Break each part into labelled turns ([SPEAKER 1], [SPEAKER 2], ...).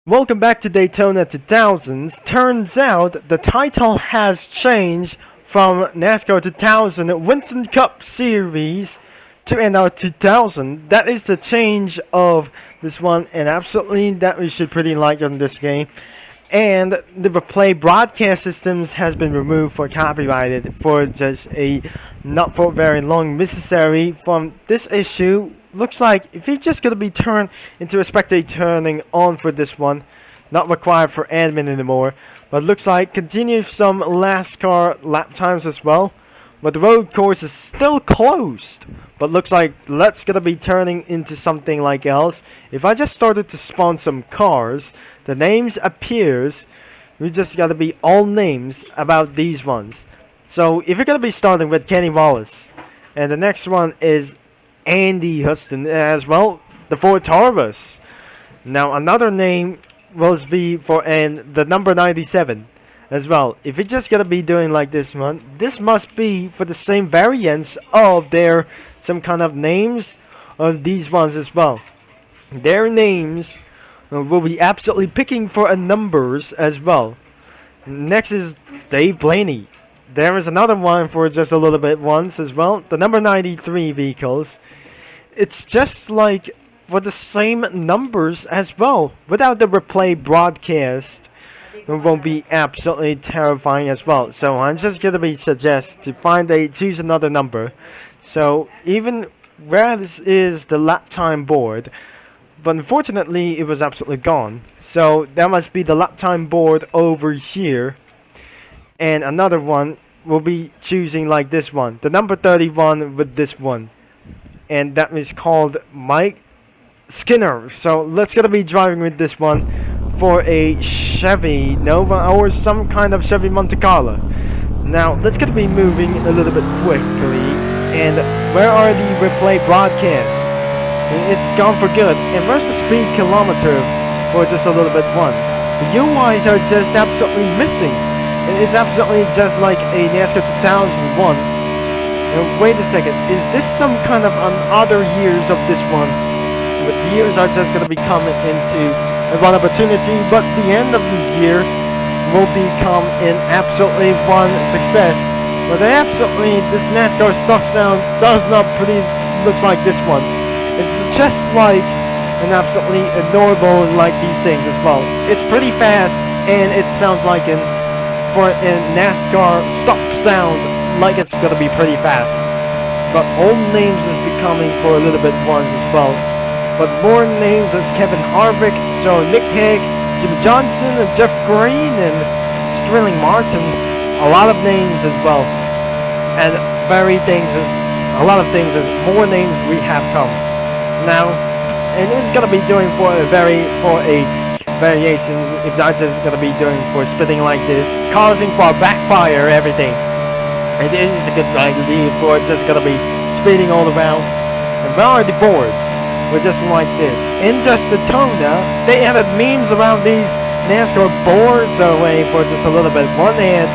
[SPEAKER 1] Welcome back to Daytona 2000s. Turns out the title has changed from NASCAR 2000 Winston Cup Series to NR2000. That is the change of this one, and absolutely that we should pretty like on this game. And the replay broadcast systems has been removed for copyrighted for just a not for very long necessary from this issue. Looks like if it's just gonna be turned into a spectator turning on for this one, not required for admin anymore. But looks like continue some NASCAR lap times as well. But the road course is still closed. But looks like that's gonna be turning into something like else. If I just started to spawn some cars, the names appears. We just gotta be all names about these ones. So if you're gonna be starting with Kenny Wallace, and the next one is Andy Huston as well, the Ford Taurus. Now another name will be for the number 97 as well. If you're just gonna be doing like this one, this must be for the same variants of their some kind of names of these ones as well. Their names will be absolutely picking for a numbers as well. Next is Dave Blaney. There is another one for just a little bit once as well. The number 93 vehicles. It's just like for the same numbers as well. Without the replay broadcast, it won't be absolutely terrifying as well. So I'm just gonna be suggest to choose another number. So even where this is the lap time board, but unfortunately it was absolutely gone. So that must be the lap time board over here. And another one will be choosing like this one. The number 31 with this one. And that is called Mike Skinner. So let's gonna be driving with this one for a Chevy Nova or some kind of Chevy Monte Carlo. Now let's gonna be moving a little bit quickly. And where are the replay broadcasts? It's gone for good. And where's the speed kilometer for just a little bit once? The UIs are just absolutely missing. It's absolutely just like a NASCAR 2001. And wait a second, is this some kind of other years of this one? But the years are just going to be coming into one opportunity, but the end of this year will become an absolutely one success. But absolutely, this NASCAR stock sound does not pretty looks like this one. It's just like an absolutely adorable like these things as well. It's pretty fast, and it sounds like for a NASCAR stock sound, like it's gonna be pretty fast. But old names is becoming for a little bit ones as well. But more names as Kevin Harvick, Joe Nickhack, Jim Johnson, and Jeff Green, and Sterling Martin. A lot of names as well. And a lot of things as more names we have come. Now, and it's gonna be doing for a variation, if not just gonna be doing for spitting like this, causing for a backfire everything. It is a good idea for just gonna be speeding all around. And where are the boards? We're just like this. In just Daytona, they added memes around these NASCAR boards away for just a little bit. One hand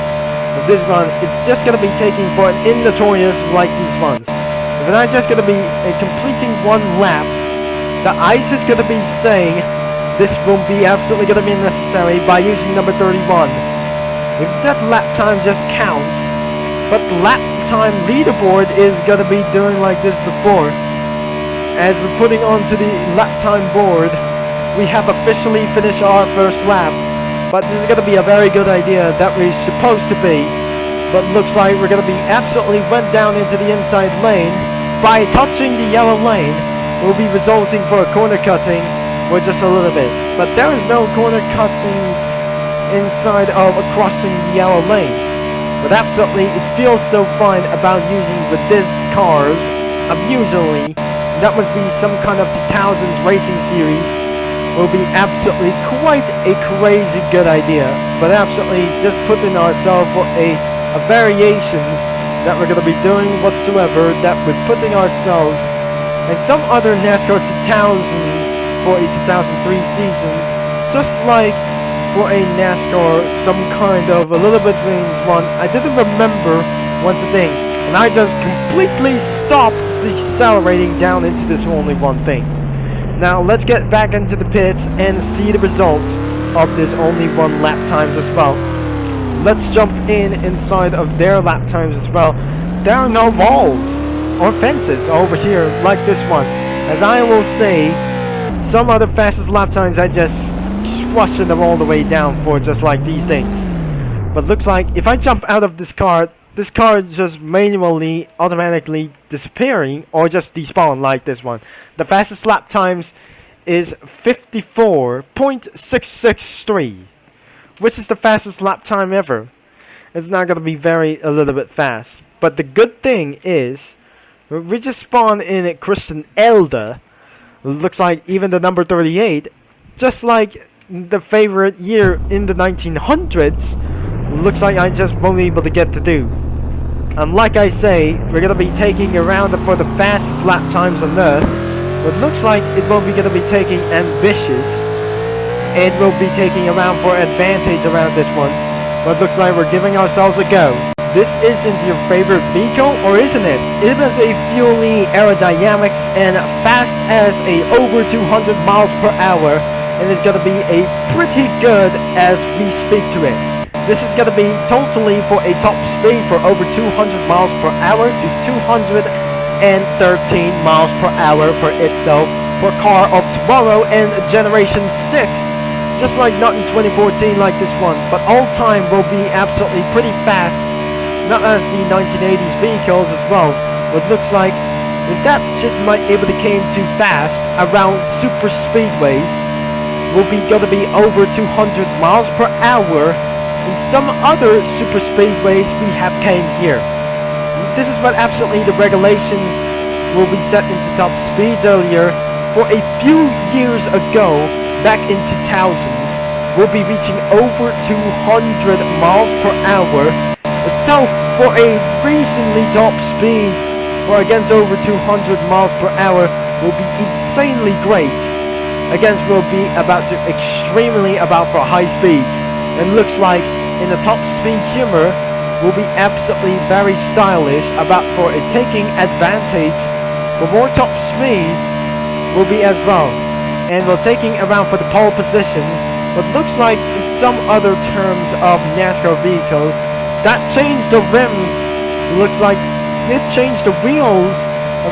[SPEAKER 1] of this one, it's just gonna be taking for an notorious like these ones. If I'm just gonna be completing one lap, the ice is gonna be saying this will be absolutely gonna be necessary by using number 31. If that lap time just counts, but the lap time leaderboard is gonna be doing like this before. As we're putting onto the lap time board, we have officially finished our first lap. But this is gonna be a very good idea that we're supposed to be. But looks like we're gonna be absolutely went down into the inside lane. By touching the yellow lane, will be resulting for a corner cutting for just a little bit. But there is no corner cuttings inside of crossing the yellow lane. But absolutely, it feels so fine about using with these cars. Usually, that must be some kind of 2000s racing series. Will be absolutely quite a crazy good idea. But absolutely, just putting ourselves for a variations that we're going to be doing whatsoever. That we're putting ourselves and some other NASCAR 2000s for a 2003 seasons, just like for a NASCAR, some kind of a little bit range one. I didn't remember once a thing, and I just completely stopped decelerating down into this only one thing. Now let's get back into the pits and see the results of this only one lap times as well. Let's jump inside of their lap times as well. There are no walls or fences over here like this one. As I will say, some other fastest lap times I just squashing them all the way down for just like these things. But looks like if I jump out of this car just manually, automatically disappearing or just despawn like this one. The fastest lap times is 54.663, which is the fastest lap time ever. It's not going to be a little bit fast. But the good thing is, we just spawned in Christian Elder. Looks like even the number 38, just like the favorite year in the 1900s, looks like I just won't be able to get to do. And like I say, we're going to be taking around for the fastest lap times on Earth. But looks like it won't be going to be taking ambitious. It will be taking around for advantage around this one. But looks like we're giving ourselves a go. This isn't your favorite vehicle, or isn't it? It has a fueling aerodynamics and fast as a over 200 miles per hour. And it's going to be a pretty good as we speak to it. This is going to be totally for a top speed for over 200 miles per hour to 213 miles per hour for itself for car of tomorrow and generation 6. Just like not in 2014 like this one, but all time will be absolutely pretty fast. Not as the 1980s vehicles as well. But looks like if that shit might able to came too fast around super speedways, will be going to be over 200 miles per hour. And some other super speedways we have came here. This is what absolutely the regulations will be set into top speeds earlier. For a few years ago, back in 2000s, we'll be reaching over 200 miles per hour. Itself for a recently top speed for against over 200 miles per hour will be insanely great. Against will be about to extremely about for high speeds. And looks like in the top speed humor will be absolutely very stylish about for it taking advantage for more top speeds will be as well. And we're taking around for the pole positions, but looks like in some other terms of NASCAR vehicles that changed the rims. Looks like it changed the wheels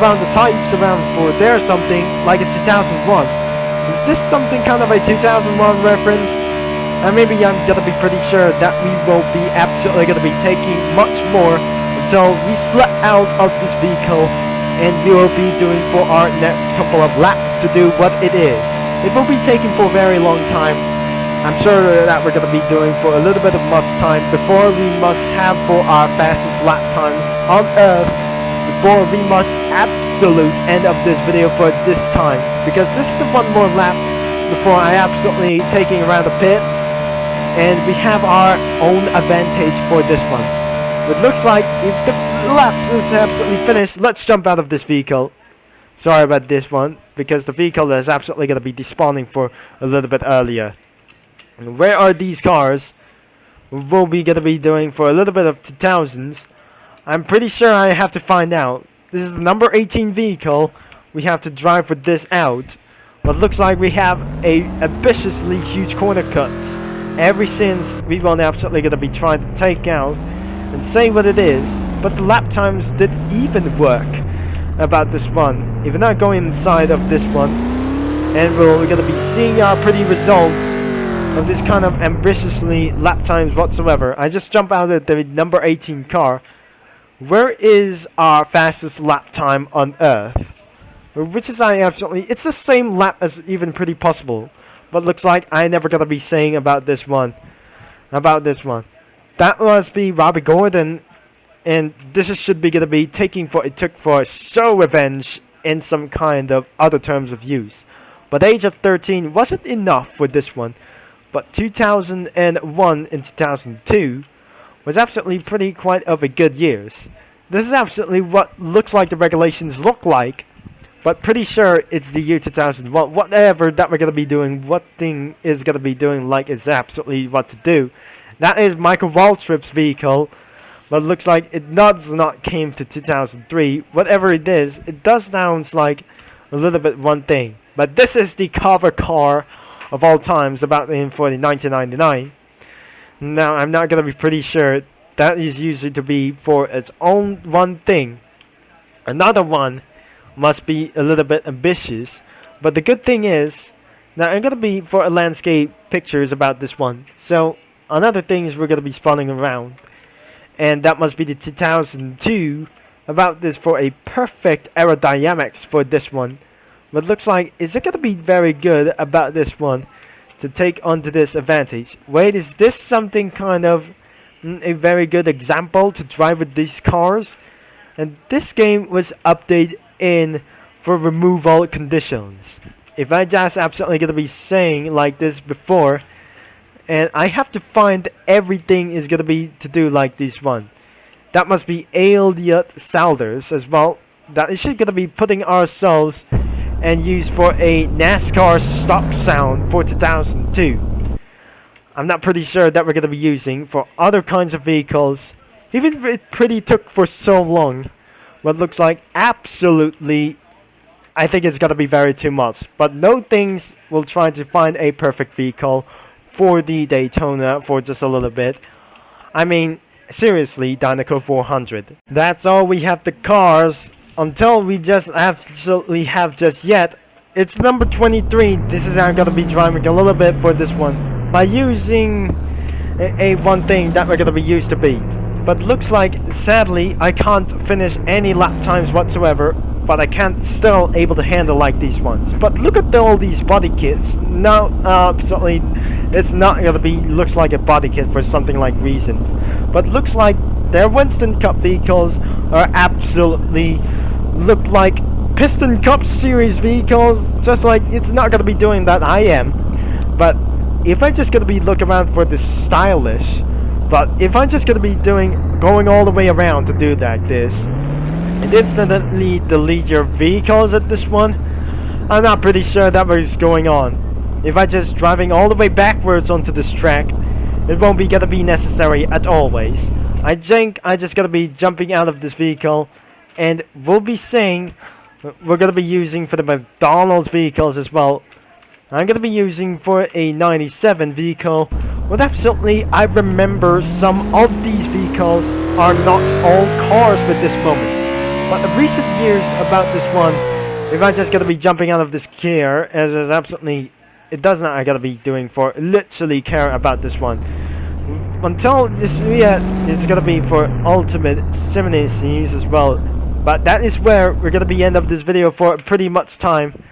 [SPEAKER 1] around the types around for there something like a 2001. Is this something kind of a 2001 reference? And maybe I'm gonna be pretty sure that we will be absolutely gonna be taking much more until we slip out of this vehicle and we will be doing for our next couple of laps to do what it is. It will be taking for a very long time. I'm sure that we're gonna be doing for a little bit of much time before we must have for our fastest lap times on Earth, before we must absolute end of this video for this time, because this is the one more lap before I absolutely taking around the pits. And we have our own advantage for this one. It looks like if the laps is absolutely finished, let's jump out of this vehicle. Sorry about this one, because the vehicle is absolutely going to be despawning for a little bit earlier. And where are these cars? We'll be going to be doing for a little bit of 2000s. I'm pretty sure I have to find out. This is the number 18 vehicle. We have to drive for this out. But looks like we have a ambitiously huge corner cuts. Ever since we will absolutely going to be trying to take out and say what it is, but the lap times did even work about this one. If we're not going inside of this one, and we're going to be seeing our pretty results of this kind of ambitiously lap times whatsoever. I just jump out of the number 18 car. Where is our fastest lap time on Earth? Which is it's the same lap as even pretty possible. But looks like I never gonna be saying about this one. That must be Robbie Gordon, and this should be gonna be took for show revenge in some kind of other terms of use. But age of 13 wasn't enough for this one. But 2001 and 2002 was absolutely pretty quite of a good years. This is absolutely what looks like the regulations look like. But pretty sure it's the year 2001. Whatever that we're going to be doing, what thing is going to be doing like it's absolutely what to do. That is Michael Waltrip's vehicle. But it looks like it does not came to 2003. Whatever it is, it does sounds like a little bit one thing. But this is the cover car of all times about in for the 1999. Now I'm not gonna be pretty sure that is usually to be for its own one thing. Another one must be a little bit ambitious, but the good thing is now I'm gonna be for a landscape pictures about this one. So another thing is we're gonna be spawning around, and that must be the 2002 about this for a perfect aerodynamics for this one. But looks like is it gonna be very good about this one to take onto this advantage. Wait, is this something kind of a very good example to drive with these cars? And this game was updated in for removal conditions. If I just absolutely gonna be saying like this before, and I have to find everything is gonna be to do like this one. That must be Elliot Salders as well. That is gonna be putting ourselves and use for a NASCAR stock sound for 2002. I'm not pretty sure that we're gonna be using for other kinds of vehicles. Even if it pretty took for so long, what looks like absolutely, I think it's gonna be very too much. But no things will try to find a perfect vehicle for the Daytona for just a little bit. I mean, seriously, Dynaco 400. That's all we have the cars until we just absolutely have just yet. It's number 23. This is how I'm gonna be driving a little bit for this one by using a one thing that we're gonna be used to be. But looks like sadly I can't finish any lap times whatsoever, but I can't still able to handle like these ones. But look at all these body kits. No, absolutely it's not gonna be looks like a body kit for something like reasons, but looks like their Winston Cup vehicles are absolutely look like Piston Cup Series vehicles, just like it's not gonna be doing that I am. But if I just gonna be look around for this stylish, but if I'm just gonna be going all the way around to do like this and instantly delete your vehicles at this one, I'm not pretty sure that was going on. If I just driving all the way backwards onto this track, it won't be gonna be necessary at always. I think I just gotta be jumping out of this vehicle, and we'll be saying we're gonna be using for the McDonald's vehicles as well. I'm gonna be using for a 97 vehicle. Well, absolutely, I remember some of these vehicles are not all cars for this moment. But the recent years about this one, if I just gotta be jumping out of this car, as is absolutely, it does not I gotta be doing for literally care about this one. Until this is gonna be for ultimate simulations as well. But that is where we're gonna be end of this video for pretty much time.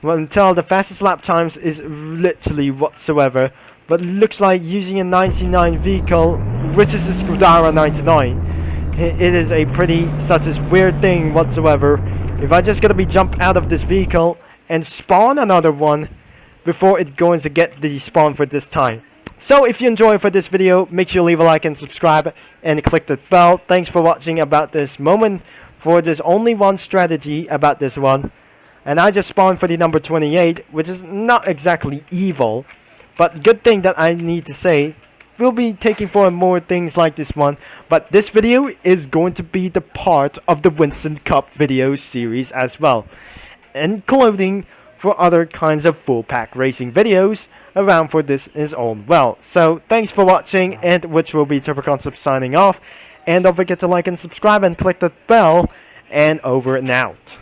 [SPEAKER 1] Well, until the fastest lap times is literally whatsoever. But it looks like using a 99 vehicle, which is a Scuderia 99, it is a pretty such as weird thing whatsoever. If I just gotta be jump out of this vehicle and spawn another one before it going to get the spawn for this time. So if you enjoyed for this video, make sure you leave a like and subscribe and click the bell. Thanks for watching about this moment for this only one strategy about this one. And I just spawned for the number 28, which is not exactly evil. But good thing that I need to say, we'll be taking for more things like this one. But this video is going to be the part of the Winston Cup video series as well, including for other kinds of full pack racing videos around for this is own well. So thanks for watching, and which will be Turbo Concept signing off. And don't forget to like and subscribe and click the bell, and over and out.